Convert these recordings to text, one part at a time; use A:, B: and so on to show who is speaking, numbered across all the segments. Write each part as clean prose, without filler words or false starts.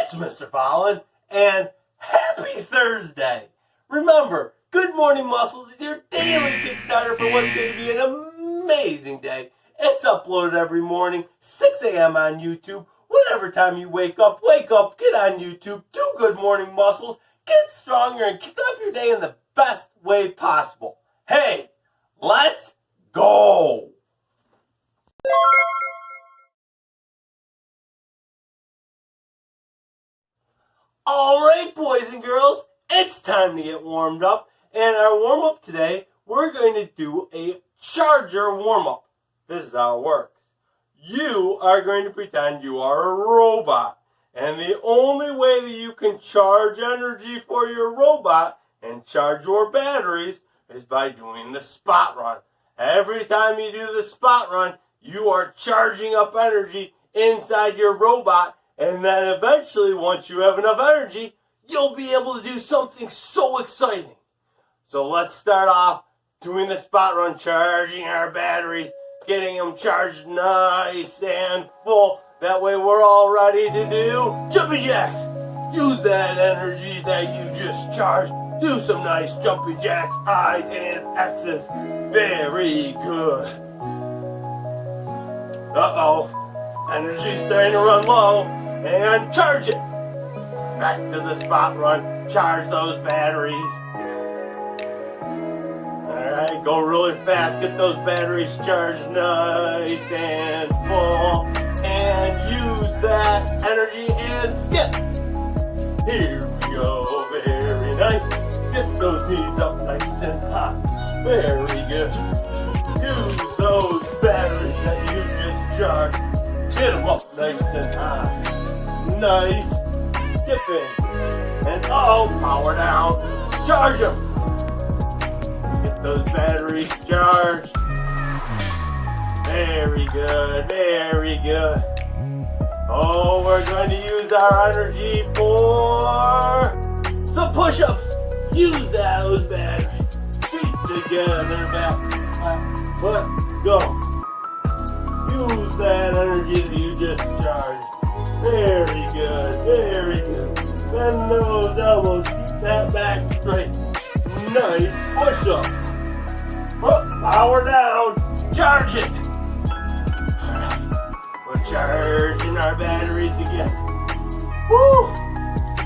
A: It's Mr. Fallon, and happy Thursday! Remember, Good Morning Muscles is your daily Kickstarter for what's going to be an amazing day. It's uploaded every morning, 6 a.m. on YouTube. Whatever time you wake up, get on YouTube, do Good Morning Muscles, get stronger, and kick off your day in the best way possible. Hey, let's go! Alright, boys and girls, it's time to get warmed up. And our warm-up today, we're going to do a charger warm-up. This is how it works. You are going to pretend you are a robot. And the only way that you can charge energy for your robot and charge your batteries is by doing the spot run. Every time you do the spot run, you are charging up energy inside your robot. And then eventually, once you have enough energy, you'll be able to do something so exciting. So let's start off doing the spot run, charging our batteries, getting them charged nice and full. That way we're all ready to do jumping jacks. Use that energy that you just charged. Do some nice jumping jacks, I's and X's. Very good. Uh-oh. Energy's starting to run low. And charge it. Back to the spot run. Charge those batteries. Alright, go really fast. Get those batteries charged nice and full. And use that energy and skip. Here we go. Very nice. Get those knees up nice and high. Very good. Use those batteries that you just charged. Get them up nice and high. Nice skipping. And power down. Charge them. Get those batteries charged. Very good, very good. Oh, we're going to use our energy for some push-ups. Use those batteries. Feet together, back. Let's go. Use that energy that you just charged. Very good, very good. Bend those elbows, keep that back straight. Nice push-up. Power down, charge it. We're charging our batteries again. Woo!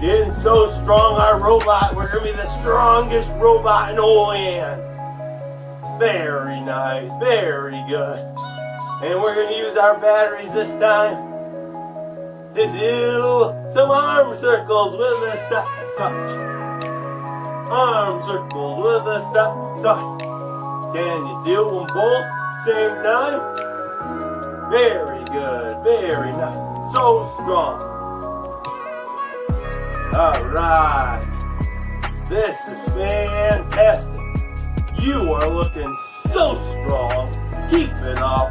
A: Getting so strong, our robot, we're going to be the strongest robot in Olean. Very nice, very good. And we're going to use our batteries this time to do some arm circles with a stop, touch. Arm circles with a stop, touch. Can you do them both same time? Very good, very nice. So strong. Alright. This is fantastic. You are looking so strong. Keep it up.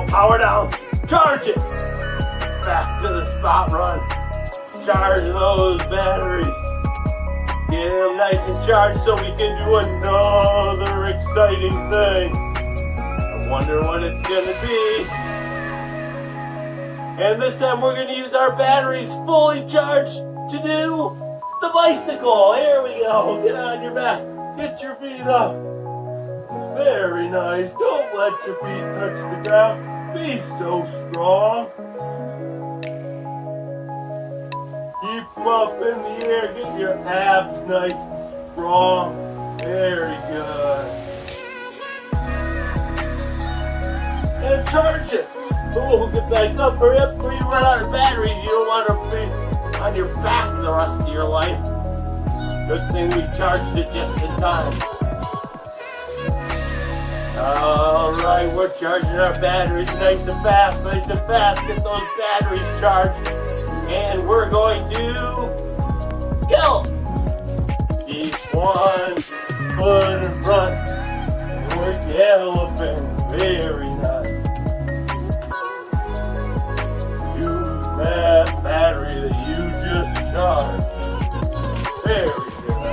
A: Power down. Charge it. Back to the spot run. Charge those batteries. Get them nice and charged so we can do another exciting thing. I wonder what it's going to be. And this time we're going to use our batteries fully charged to do the bicycle. Here we go. Get on your back. Get your feet up. Very nice. Don't let your feet touch the ground. Be so strong. Keep them up in the air. Get your abs nice and strong. Very good. And charge it. Get back up. Hurry up before you run out of batteries. You don't want to be on your back the rest of your life. Good thing we charged it just in time. Alright, we're charging our batteries nice and fast, nice and fast. Get those batteries charged. And we're going to gallop. Keep one foot in front. And we're galloping. Very nice. Use that battery that you just charged. Very good.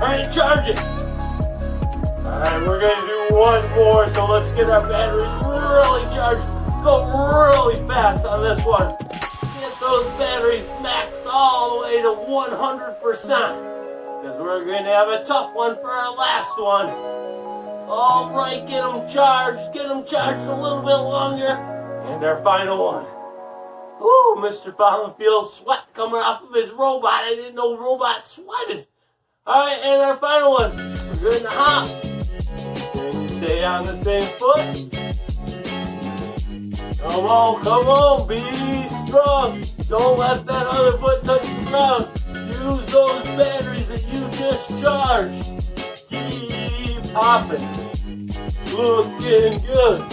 A: Alright, charge it. Alright, we're going to do one more, so let's get our batteries really charged. go really fast on this one. Get those batteries maxed all the way to 100%. Because we're going to have a tough one for our last one. Alright, get them charged a little bit longer. And our final one. Ooh, Mr. Fallon feels sweat coming off of his robot. I didn't know robots sweated. Alright, and our final one. We're going to hop. Can you stay on the same foot? Come on, be strong. Don't let that other foot touch the ground. Use those batteries that you just charged. Keep hopping. Looking good.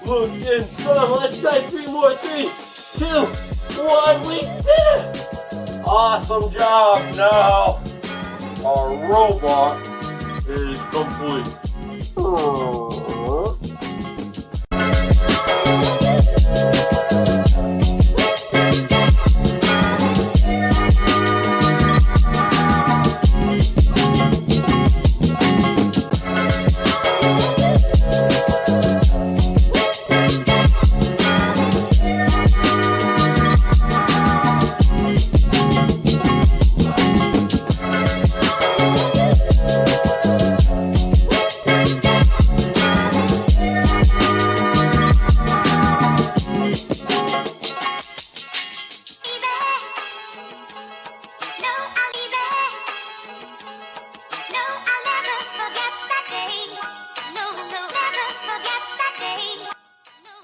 A: Looking strong. Let's try 3 more. 3, 2, 1. We did it! Awesome job. Now, our robot is complete.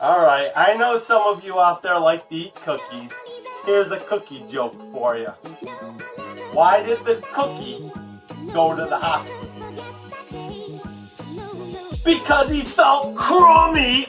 A: Alright, I know some of you out there like to eat cookies. Here's a cookie joke for you. Why did the cookie go to the hospital? Because he felt crummy!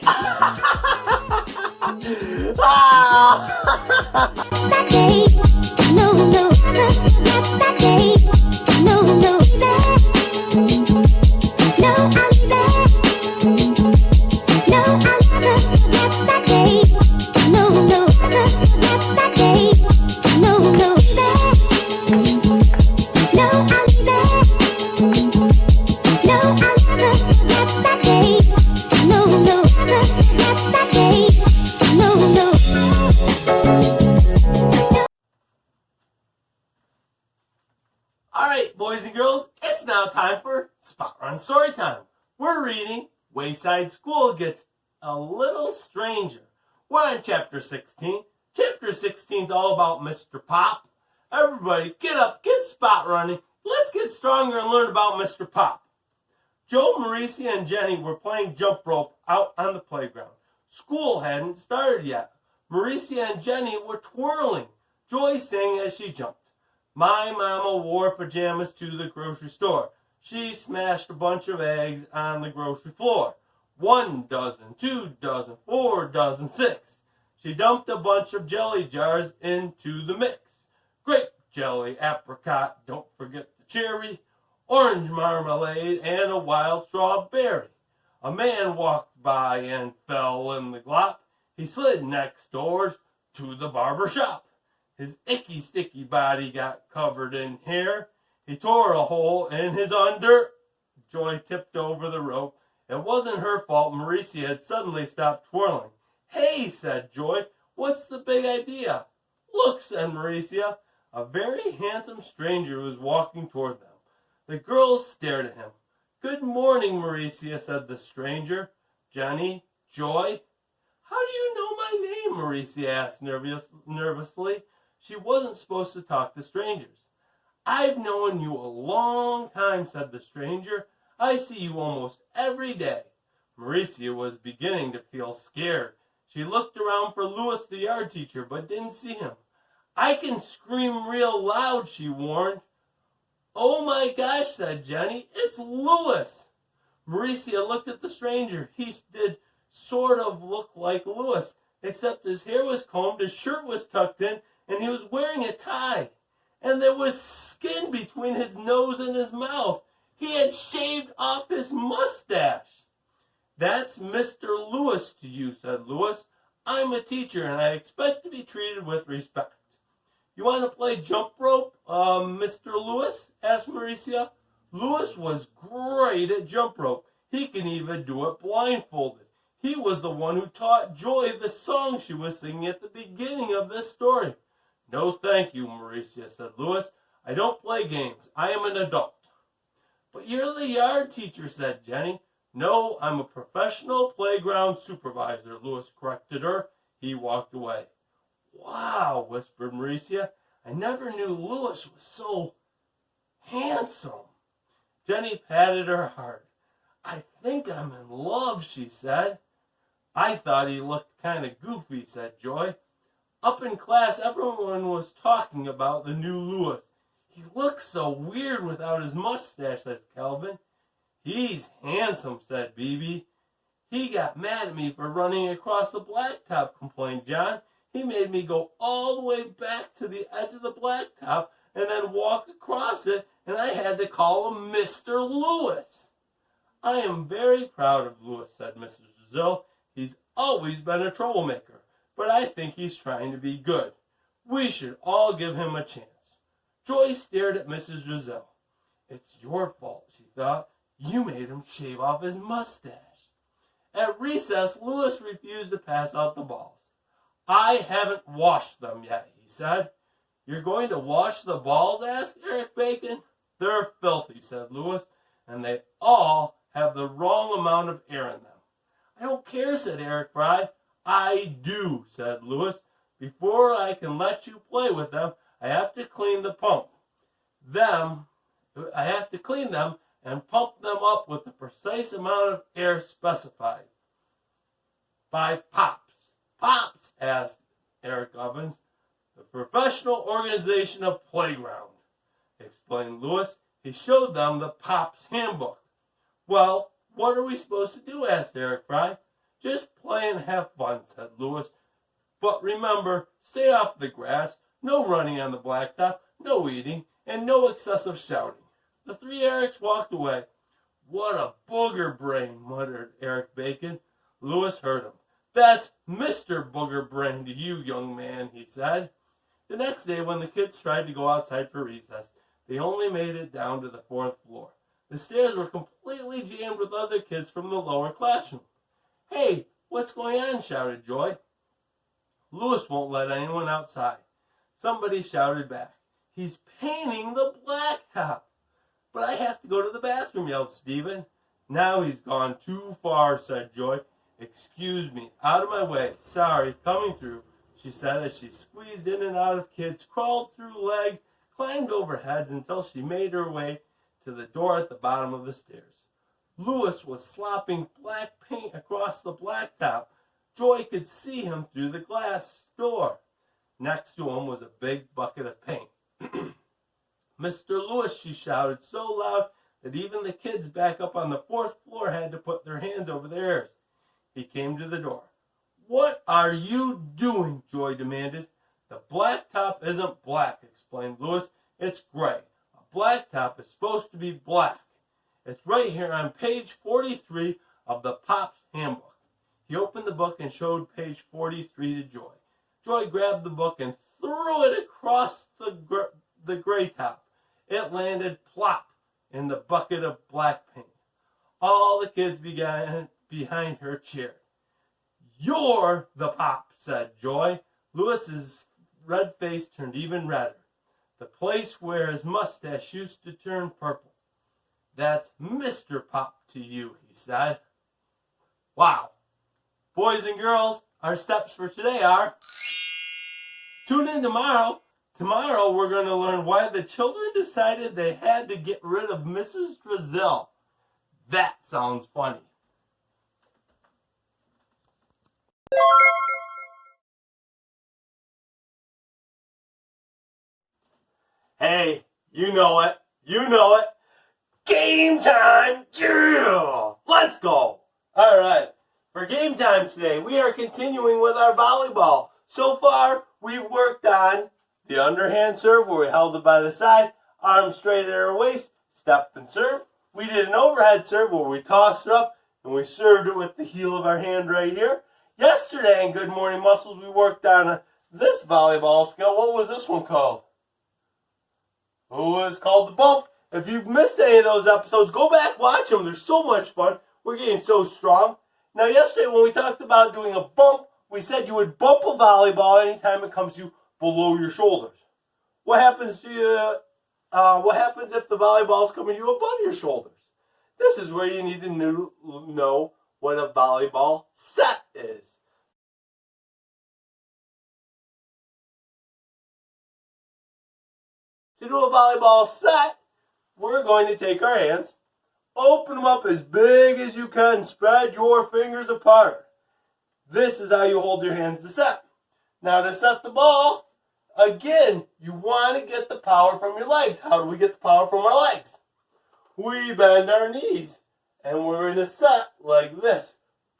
A: Alright, boys and girls, it's now time for Spot Run Story Time. We're reading Wayside School Gets a Little Stranger. We're on Chapter 16. Chapter 16 is all about Mr. Pop. Everybody, get up, get spot running. Let's get stronger and learn about Mr. Pop. Joe, Mauricia, and Jenny were playing jump rope out on the playground. School hadn't started yet. Mauricia and Jenny were twirling. Joy sang as she jumped. My mama wore pajamas to the grocery store. She smashed a bunch of eggs on the grocery floor. 1 dozen, 2 dozen, 4 dozen, 6. She dumped a bunch of jelly jars into the mix. Grape jelly, apricot, don't forget the cherry, orange marmalade, and a wild strawberry. A man walked by and fell in the glop. He slid next door to the barber shop. His icky, sticky body got covered in hair. He tore a hole in his under. Joy tipped over the rope. It wasn't her fault. Mauricia had suddenly stopped twirling. Hey, said Joy, what's the big idea? Look, said Mauricia. A very handsome stranger was walking toward them. The girls stared at him. Good morning, Mauricia, said the stranger. Jenny, Joy. How do you know my name? Mauricia asked nervously. She wasn't supposed to talk to strangers. I've known you a long time, said the stranger. I see you almost every day. Mauricia was beginning to feel scared. She looked around for Louis, the yard teacher, but didn't see him. I can scream real loud, she warned. Oh my gosh, said Jenny, it's Louis. Mauricia looked at the stranger. He did sort of look like Louis, except his hair was combed, his shirt was tucked in, and he was wearing a tie. And there was skin between his nose and his mouth. He had shaved off his mustache. That's Mr. Louis to you, said Louis. I'm a teacher, and I expect to be treated with respect. You want to play jump rope, Mr. Louis? Asked Mauricia. Louis was great at jump rope. He can even do it blindfolded. He was the one who taught Joy the song she was singing at the beginning of this story. No, thank you, Mauricia, said Louis. I don't play games. I am an adult. But you're the yard teacher, said Jenny. No, I'm a professional playground supervisor, Louis corrected her. He walked away. Wow, whispered Mauricia. I never knew Louis was so handsome. Jenny patted her heart. I think I'm in love, she said. I thought he looked kind of goofy, said Joy. Up in class, everyone was talking about the new Louis. He looks so weird without his mustache, said Kelvin. He's handsome, said Bibi. He got mad at me for running across the blacktop, complained John. He made me go all the way back to the edge of the blacktop and then walk across it, and I had to call him Mr. Louis. I am very proud of Louis, said Mrs. Drizzle. He's always been a troublemaker, but I think he's trying to be good. We should all give him a chance. Joy stared at Mrs. Drizzle. It's your fault, she thought. You made him shave off his mustache. At recess, Louis refused to pass out the balls. I haven't washed them yet, he said. You're going to wash the balls? Asked Eric Bacon. They're filthy, said Louis, and they all have the wrong amount of air in them. I don't care, said Eric Fry. I do, said Louis. Before I can let you play with them, I have to clean the pump. I have to clean them and pump them up with the precise amount of air specified by POPS. POPS, asked Eric Ovens. The Professional Organization of Playground, explained Louis. He showed them the POPS handbook. Well, what are we supposed to do? Asked Eric Fry. Just play and have fun, said Louis. But remember, stay off the grass, no running on the blacktop, no eating, and no excessive shouting. The three Erics walked away. What a booger brain, muttered Eric Bacon. Louis heard him. That's Mr. Booger Brain to you, young man, he said. The next day, when the kids tried to go outside for recess, they only made it down to the 4th floor. The stairs were completely jammed with other kids from the lower classroom. Hey, what's going on? Shouted Joy. Louis won't let anyone outside. Somebody shouted back. He's painting the blacktop. But I have to go to the bathroom, yelled Stephen. Now he's gone too far, said Joy. Excuse me, out of my way. Sorry, coming through, she said as she squeezed in and out of kids, crawled through legs, climbed over heads until she made her way to the door at the bottom of the stairs. Louis was slopping black paint across the blacktop. Joy could see him through the glass door. Next to him was a big bucket of paint. Mr. Louis, she shouted so loud that even the kids back up on the 4th floor had to put their hands over their ears. He came to the door. What are you doing? Joy demanded. The blacktop isn't black, explained Louis. It's gray. A blacktop is supposed to be black. It's right here on page 43 of the POPS handbook. He opened the book and showed page 43 to Joy. Joy grabbed the book and threw it across the gray top. It landed plop in the bucket of black paint. All the kids began behind her cheered. You're the pop, said Joy. Louis's red face turned even redder. The place where his mustache used to turn purple. That's Mr. Pop to you, he said. Wow. Boys and girls, our steps for today are tune in tomorrow. Tomorrow we're going to learn why the children decided they had to get rid of Mrs. Drizzle. That sounds funny. Hey, you know it. You know it. Game time! Yeah! Let's go! Alright, for game time today, we are continuing with our volleyball. So far, we've worked on the underhand serve where we held it by the side, arm straight at our waist, step and serve. We did an overhead serve where we tossed it up and we served it with the heel of our hand right here. Yesterday in Good Morning Muscles, we worked on this volleyball skill. What was this one called? It was called the bump. If you've missed any of those episodes, go back, watch them. They're so much fun. We're getting so strong. Now yesterday when we talked about doing a bump, we said you would bump a volleyball anytime it comes to you below your shoulders. What happens to you? What happens if the volleyball is coming to you above your shoulders? This is where you need to know what a volleyball set is. To do a volleyball set, we're going to take our hands, open them up as big as you can, spread your fingers apart. This is how you hold your hands to set. Now to set the ball, again, you want to get the power from your legs. How do we get the power from our legs? We bend our knees and we're going to set like this,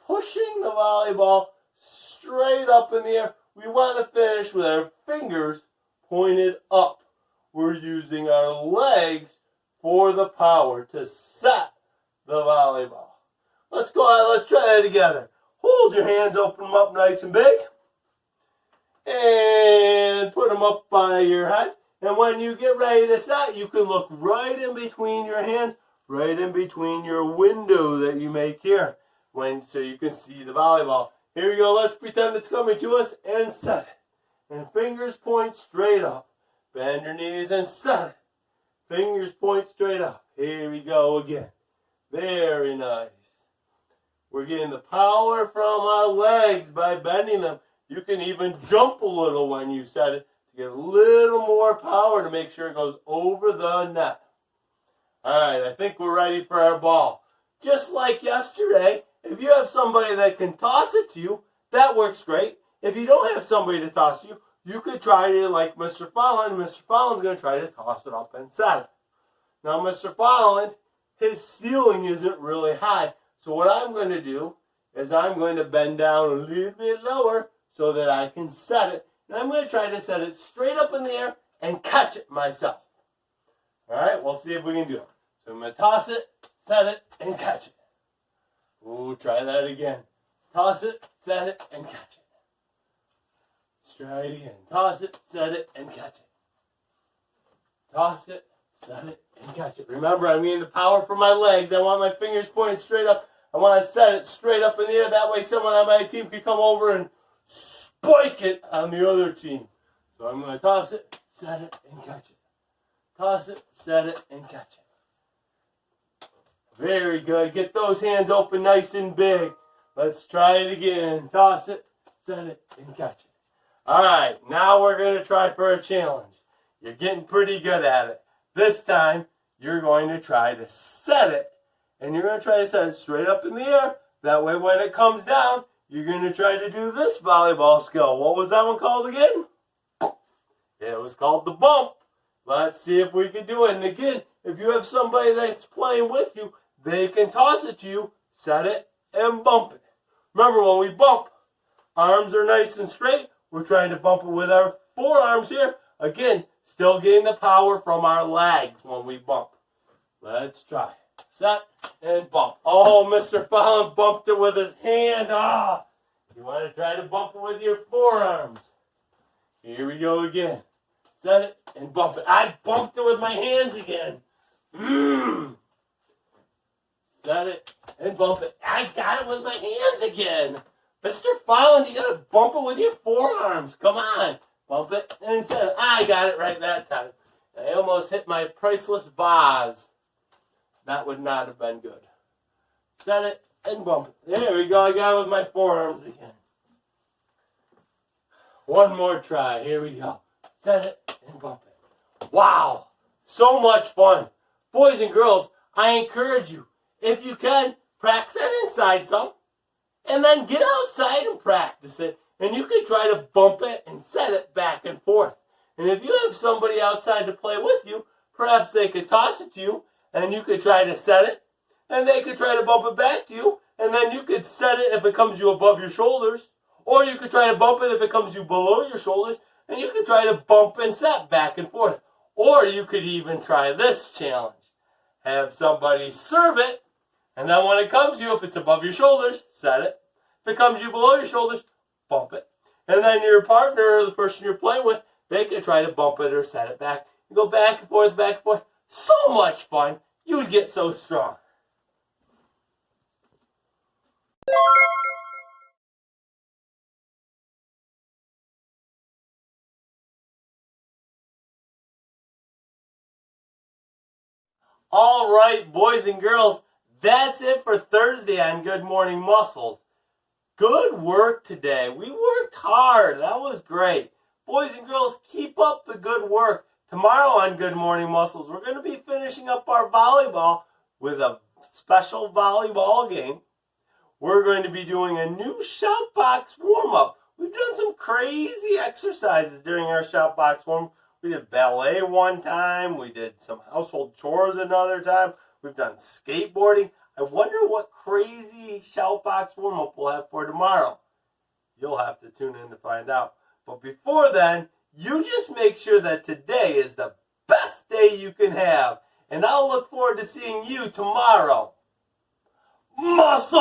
A: pushing the volleyball straight up in the air. We want to finish with our fingers pointed up. We're using our legs for the power to set the volleyball. Let's go ahead, let's try that together. Hold your hands, open them up nice and big. And put them up by your head. And when you get ready to set, you can look right in between your hands, right in between your window that you make here, so you can see the volleyball. Here we go, let's pretend it's coming to us and set it. And fingers point straight up. Bend your knees and set it. Fingers point straight up. Here we go again. Very nice. We're getting the power from our legs by bending them. You can even jump a little when you set it to get a little more power to make sure it goes over the net. Alright, I think we're ready for our ball. Just like yesterday, if you have somebody that can toss it to you, that works great. If you don't have somebody to toss you, you could try to, like Mr. Folland. Mr. Folland's going to try to toss it up and set it. Now, Mr. Folland, his ceiling isn't really high. So what I'm going to do is I'm going to bend down a little bit lower so that I can set it. And I'm going to try to set it straight up in the air and catch it myself. All right, we'll see if we can do it. So I'm going to toss it, set it, and catch it. Ooh, try that again. Toss it, set it, and catch it. Try it again. Toss it, set it, and catch it. Toss it, set it, and catch it. Remember, I'm getting the power from my legs. I want my fingers pointing straight up. I want to set it straight up in the air. That way someone on my team can come over and spike it on the other team. So I'm going to toss it, set it, and catch it. Toss it, set it, and catch it. Very good. Get those hands open nice and big. Let's try it again. Toss it, set it, and catch it. Alright, now we're going to try for a challenge. You're getting pretty good at it. This time, you're going to try to set it. And you're going to try to set it straight up in the air. That way, when it comes down, you're going to try to do this volleyball skill. What was that one called again? It was called the bump. Let's see if we can do it. And again, if you have somebody that's playing with you, they can toss it to you, set it, and bump it. Remember, when we bump, arms are nice and straight. We're trying to bump it with our forearms here. Again, still getting the power from our legs when we bump. Let's try. Set and bump. Oh, Mr. Folland bumped it with his hand. You want to try to bump it with your forearms. Here we go again. Set it and bump it. I bumped it with my hands again. Set it and bump it. I got it with my hands again. Mr. Folland, you gotta bump it with your forearms. Come on. Bump it and set it. I got it right that time. I almost hit my priceless vase. That would not have been good. Set it and bump it. There we go. I got it with my forearms again. One more try. Here we go. Set it and bump it. Wow. So much fun. Boys and girls, I encourage you, if you can, practice it inside some. And then get outside and practice it. And you can try to bump it and set it back and forth. And if you have somebody outside to play with you, perhaps they could toss it to you. And you could try to set it. And they could try to bump it back to you. And then you could set it if it comes you above your shoulders. Or you could try to bump it if it comes you below your shoulders. And you could try to bump and set back and forth. Or you could even try this challenge. Have somebody serve it. And then when it comes to you, if it's above your shoulders, set it. If it comes to you below your shoulders, bump it. And then your partner or the person you're playing with, they can try to bump it or set it back. You go back and forth, back and forth. So much fun. You would get so strong. All right, boys and girls, that's it for Thursday on Good Morning Muscles. Good work today. We worked hard. That was great. Boys and girls, keep up the good work. Tomorrow on Good Morning Muscles, we're going to be finishing up our volleyball with a special volleyball game. We're going to be doing a new shout box warm-up. We've done some crazy exercises during our shout box warm-up. We did ballet one time. We did some household chores another time. We've done skateboarding. I wonder what crazy shout box warm-up we'll have for tomorrow. You'll have to tune in to find out. But before then, you just make sure that today is the best day you can have. And I'll look forward to seeing you tomorrow. Muscles!